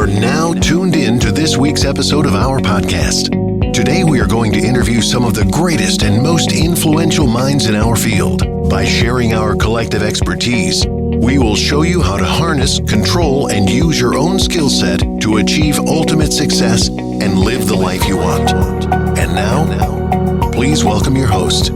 are now tuned in to this week's episode of our podcast. Today we are going to interview some of the greatest and most influential minds in our field. By sharing our collective expertise, we will show you how to harness, control, and use your own skill set to achieve ultimate success and live the life you want. And now, please welcome your host.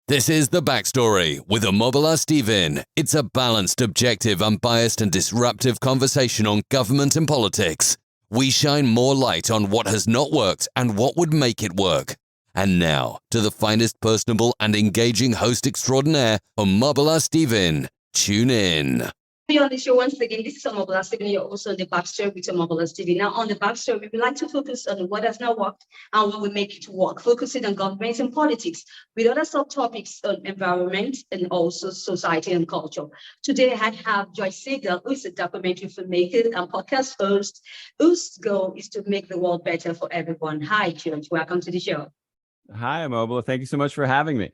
This is The Backstory with Omobola Stephen. It's a balanced, objective, unbiased and disruptive conversation on government and politics. We shine more light on what has not worked and what would make it work. And now, to the finest, personable and engaging host extraordinaire, Omobola Stephen. Tune in. On the show once again, this is Omobola Stephen. You're also on the Backstory with Omobola Stephen. Now, on the Backstory, we would like to focus on what has not worked and what will make it work, focusing on government and politics with other subtopics on environment and also society and culture. Today, I have Joyce Siegal, who is a documentary filmmaker and podcast host, whose goal is to make the world better for everyone. Hi, George. Welcome to the show. Hi, Omobola. Thank you so much for having me.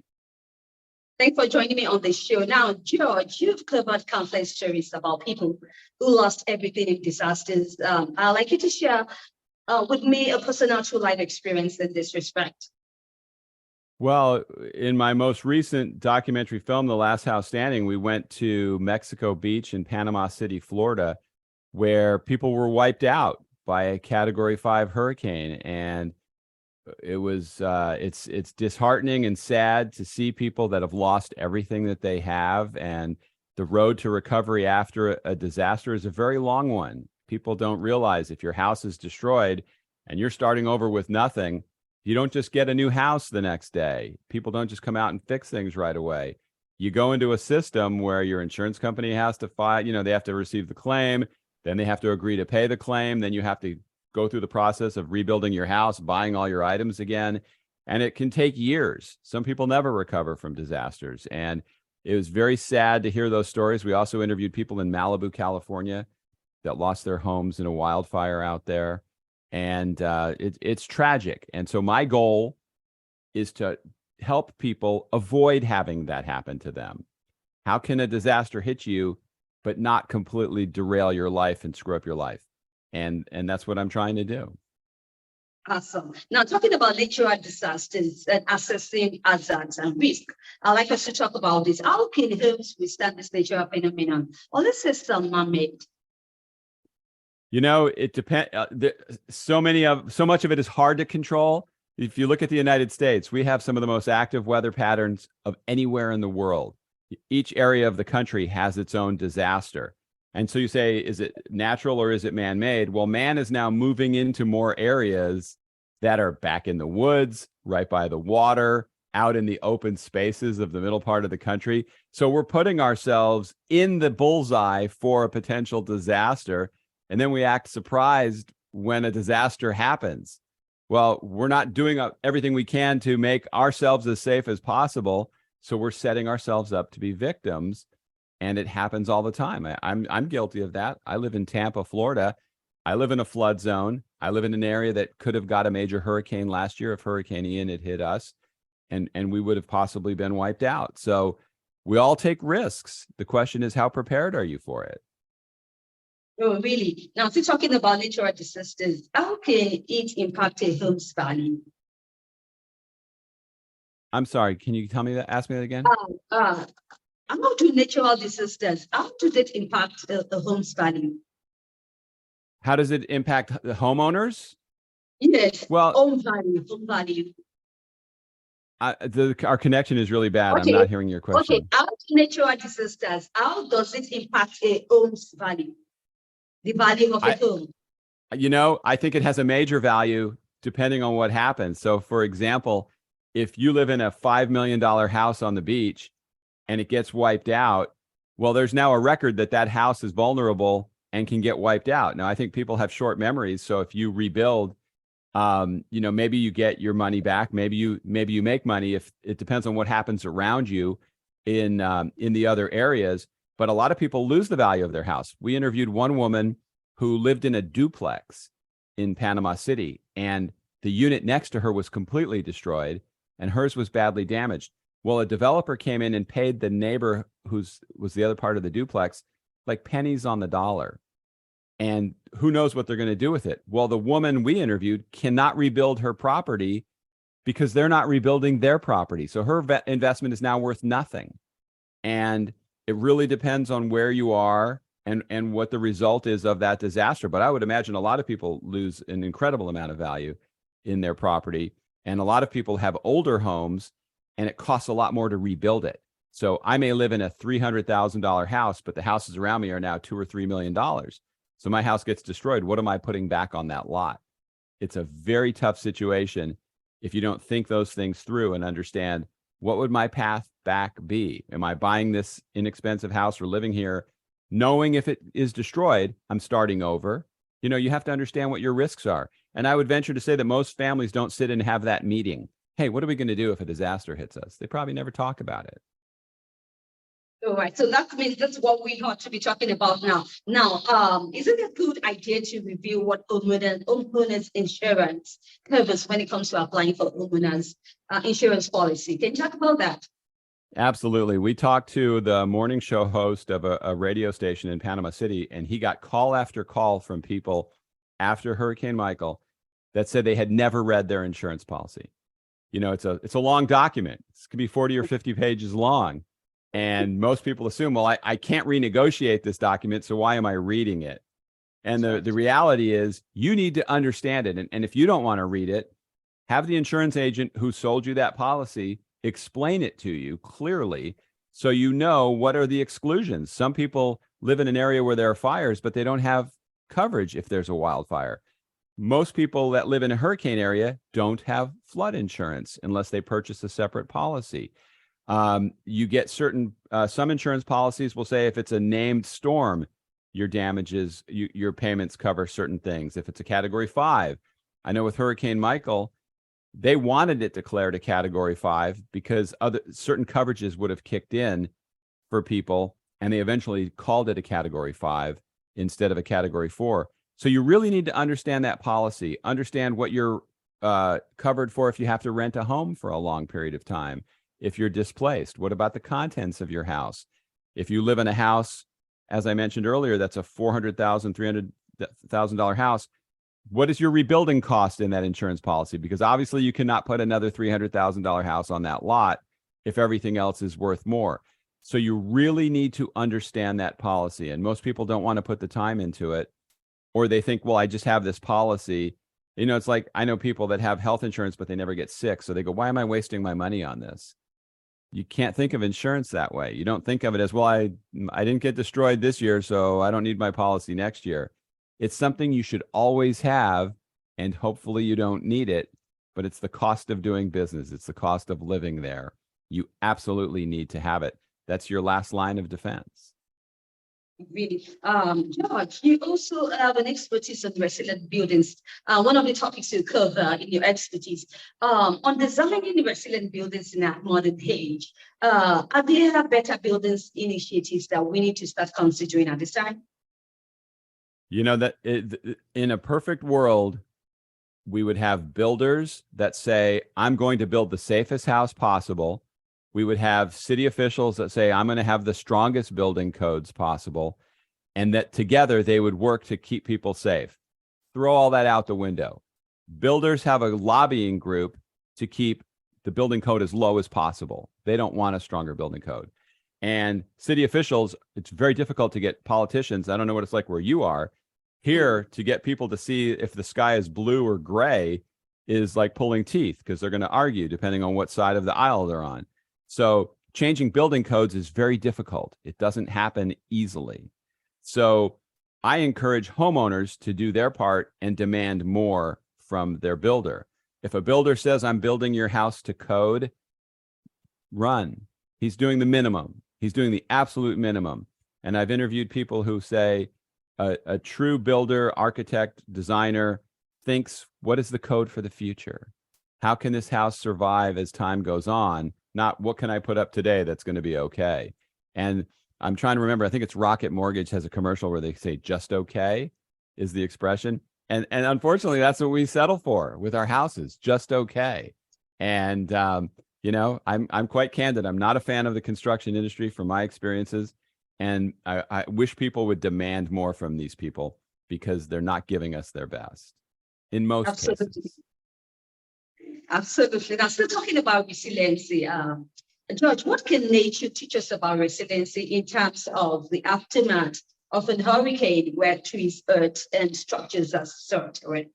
Thanks for joining me on the show. Now, George, you've covered countless stories about people who lost everything in disasters. I'd like you to share with me a personal true life experience in this respect. Well, in my most recent documentary film, The Last House Standing, we went to Mexico Beach in Panama City, Florida, where people were wiped out by a Category 5 hurricane. And it was it's disheartening and sad to see people that have lost everything that they have, and the road to recovery after a disaster is a very long one. People don't realize if your house is destroyed and you're starting over with nothing, you don't just get a new house the next day. People don't just come out and fix things right away. You go into a system where your insurance company has to file, they have to receive the claim, then they have to agree to pay the claim, then you have to go through the process of rebuilding your house, buying all your items again. And it can take years. Some people never recover from disasters. And it was very sad to hear those stories. We also interviewed people in Malibu, California that lost their homes in a wildfire out there. And it's tragic. And so my goal is to help people avoid having that happen to them. How can a disaster hit you, but not completely derail your life and screw up your life? And that's what I'm trying to do. Awesome. Now, talking about natural disasters and assessing hazards and risk, I'd like us to talk about this. How can homes withstand this natural phenomenon? Or let's say some man-made. It depends. So much of it is hard to control. If you look at the United States, we have some of the most active weather patterns of anywhere in the world. Each area of the country has its own disaster. And so you say, is it natural or is it man-made? Well, man is now moving into more areas that are back in the woods, right by the water, out in the open spaces of the middle part of the country. So we're putting ourselves in the bullseye for a potential disaster. And then we act surprised when a disaster happens. Well, we're not doing everything we can to make ourselves as safe as possible. So we're setting ourselves up to be victims. And it happens all the time. I'm guilty of that. I live in Tampa, Florida. I live in a flood zone. I live in an area that could have got a major hurricane last year if Hurricane Ian had hit us, and we would have possibly been wiped out. So we all take risks. The question is, how prepared are you for it? Oh, really? Now, still talking about natural disasters, how can it impact a home's value? I'm sorry. Can you ask me that again? How do natural disasters, how do they impact the home's value? How does it impact the homeowners? Yes, well, home value. Our connection is really bad. Okay. I'm not hearing your question. Okay, how do natural disasters, how does it impact a home's value? The value of a home? I think it has a major value depending on what happens. So, for example, if you live in a $5 million house on the beach, and it gets wiped out, well, there's now a record that house is vulnerable and can get wiped out. Now, I think people have short memories. So if you rebuild, maybe you get your money back. Maybe you make money. If it depends on what happens around you in the other areas. But a lot of people lose the value of their house. We interviewed one woman who lived in a duplex in Panama City, and the unit next to her was completely destroyed and hers was badly damaged. Well, a developer came in and paid the neighbor was the other part of the duplex like pennies on the dollar. And who knows what they're going to do with it? Well, the woman we interviewed cannot rebuild her property because they're not rebuilding their property. So her investment is now worth nothing. And it really depends on where you are and what the result is of that disaster. But I would imagine a lot of people lose an incredible amount of value in their property. And a lot of people have older homes and it costs a lot more to rebuild it. So I may live in a $300,000 house, but the houses around me are now $2 or $3 million. So my house gets destroyed. What am I putting back on that lot? It's a very tough situation if you don't think those things through and understand, what would my path back be? Am I buying this inexpensive house or living here, knowing if it is destroyed, I'm starting over? You know, you have to understand what your risks are. And I would venture to say that most families don't sit and have that meeting. Hey, what are we going to do if a disaster hits us? They probably never talk about it. All right, so that means that's what we ought to be talking about now. Now, isn't it a good idea to review what homeowners insurance covers when it comes to applying for homeowners insurance policy? Can you talk about that? Absolutely. We talked to the morning show host of a radio station in Panama City, and he got call after call from people after Hurricane Michael that said they had never read their insurance policy. You know, it's a long document. It could be 40 or 50 pages long. And most people assume, well, I can't renegotiate this document, so why am I reading it? And the reality is you need to understand it. And if you don't want to read it, have the insurance agent who sold you that policy explain it to you clearly so you know what are the exclusions. Some people live in an area where there are fires, but they don't have coverage if there's a wildfire. Most people that live in a hurricane area don't have flood insurance unless they purchase a separate policy. You get certain, some insurance policies will say if it's a named storm, your damages, your payments cover certain things. If it's a category 5, I know with Hurricane Michael, they wanted it declared a category 5 because certain coverages would have kicked in for people, and they eventually called it a category 5 instead of a category 4. So you really need to understand that policy, understand what you're covered for if you have to rent a home for a long period of time. If you're displaced, what about the contents of your house? If you live in a house, as I mentioned earlier, that's a $400,000, $300,000 house, what is your rebuilding cost in that insurance policy? Because obviously you cannot put another $300,000 house on that lot if everything else is worth more. So you really need to understand that policy. And most people don't want to put the time into it, or they think, well, I just have this policy. You know, it's like, I know people that have health insurance, but they never get sick. So they go, why am I wasting my money on this? You can't think of insurance that way. You don't think of it as, well, I didn't get destroyed this year, so I don't need my policy next year. It's something you should always have, and hopefully you don't need it, but it's the cost of doing business. It's the cost of living there. You absolutely need to have it. That's your last line of defense. Really. George, you also have an expertise on resilient buildings. One of the topics you cover in your expertise on designing resilient buildings in our modern age. Are there better buildings initiatives that we need to start considering at this time? You know, that in a perfect world, we would have builders that say, I'm going to build the safest house possible. We would have city officials that say, I'm going to have the strongest building codes possible, and that together they would work to keep people safe. Throw all that out the window. Builders have a lobbying group to keep the building code as low as possible. They don't want a stronger building code. And city officials, it's very difficult to get politicians. I don't know what it's like where you are. Here, to get people to see if the sky is blue or gray is like pulling teeth, because they're going to argue depending on what side of the aisle they're on. So changing building codes is very difficult. It doesn't happen easily. So I encourage homeowners to do their part and demand more from their builder. If a builder says, I'm building your house to code, run. He's doing the minimum. He's doing the absolute minimum. And I've interviewed people who say a true builder, architect, designer thinks, what is the code for the future? How can this house survive as time goes on? Not what can I put up today that's going to be okay. And I'm trying to remember, I think it's Rocket Mortgage has a commercial where they say just okay is the expression. And unfortunately, that's what we settle for with our houses, just okay. And I'm quite candid. I'm not a fan of the construction industry from my experiences, and I wish people would demand more from these people because they're not giving us their best in most cases. Absolutely. Now, still talking about resiliency, George, what can nature teach us about resiliency in terms of the aftermath of a hurricane where trees, earth, and structures are destroyed? Right?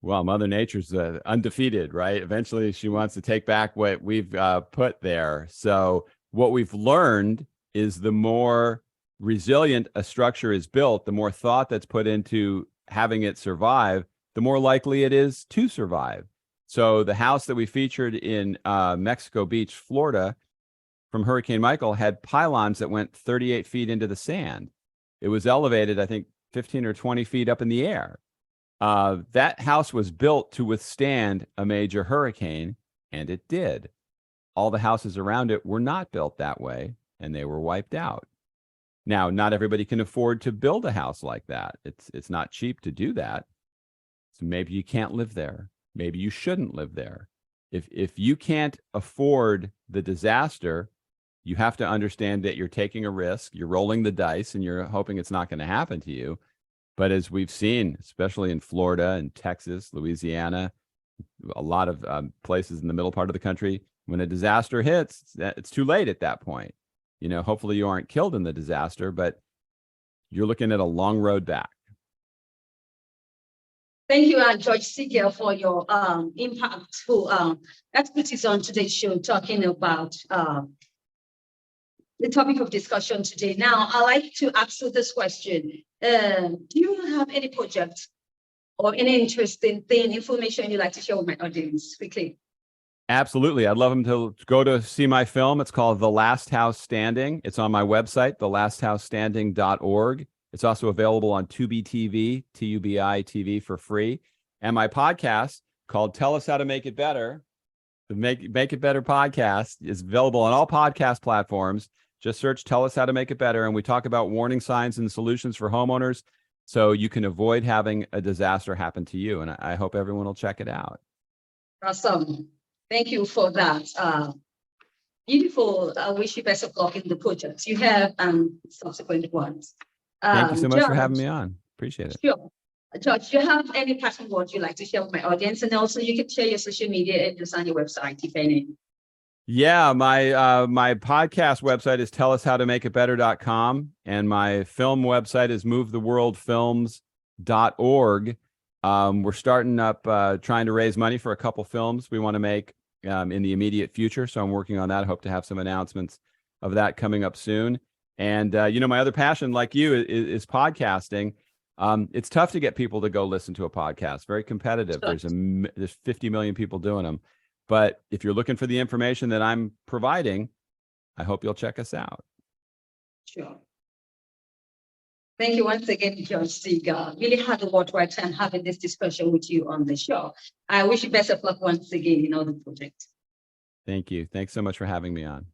Well, Mother Nature's undefeated, right? Eventually, she wants to take back what we've put there. So what we've learned is the more resilient a structure is built, the more thought that's put into having it survive, the more likely it is to survive. So the house that we featured in Mexico Beach, Florida, from Hurricane Michael had pylons that went 38 feet into the sand. It was elevated, I think, 15 or 20 feet up in the air. That house was built to withstand a major hurricane, and it did. All the houses around it were not built that way, and they were wiped out. Now, not everybody can afford to build a house like that. It's not cheap to do that. So maybe you can't live there. Maybe you shouldn't live there. If you can't afford the disaster, you have to understand that you're taking a risk, you're rolling the dice, and you're hoping it's not going to happen to you. But as we've seen, especially in Florida and Texas, Louisiana, a lot of places in the middle part of the country, when a disaster hits, it's too late at that point. Hopefully you aren't killed in the disaster, but you're looking at a long road back. Thank you, George Siegal, for your impactful expertise on today's show, talking about the topic of discussion today. Now, I'd like to ask you this question. Do you have any project or any interesting information you'd like to share with my audience quickly? Absolutely. I'd love them to go to see my film. It's called The Last House Standing. It's on my website, thelasthousestanding.org. It's also available on Tubi TV, Tubi TV for free. And my podcast called Tell Us How to Make It Better, the Make It Better podcast, is available on all podcast platforms. Just search Tell Us How to Make It Better. And we talk about warning signs and solutions for homeowners so you can avoid having a disaster happen to you. And I hope everyone will check it out. Awesome. Thank you for that. Beautiful. I wish you best of luck in the projects you have and subsequent ones. Thank you so much George, for having me on. Appreciate it. Sure. George, do you have any passing words you'd like to share with my audience? And also you can share your social media and just on your website, if any. Yeah, my podcast website is tellushowtomakeitbetter.com, and my film website is movetheworldfilms.org. We're starting up trying to raise money for a couple films we want to make in the immediate future. So I'm working on that. I hope to have some announcements of that coming up soon. And, my other passion, like you, is podcasting. It's tough to get people to go listen to a podcast. Very competitive. There's 50 million people doing them. But if you're looking for the information that I'm providing, I hope you'll check us out. Sure. Thank you once again, George Siegal. Really had a worthwhile time having this discussion with you on the show. I wish you best of luck once again in all the projects. Thank you. Thanks so much for having me on.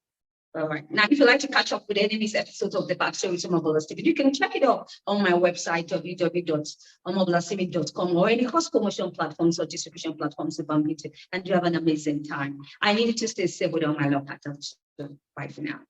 All right. Now, if you'd like to catch up with any of these episodes of the Backstory with Omobola Stephen, you can check it out on my website, www.omobolastephen.com, or any cross promotion platforms or distribution platforms about me, and you have an amazing time. I need you to stay safe with all my love patterns. Bye for now.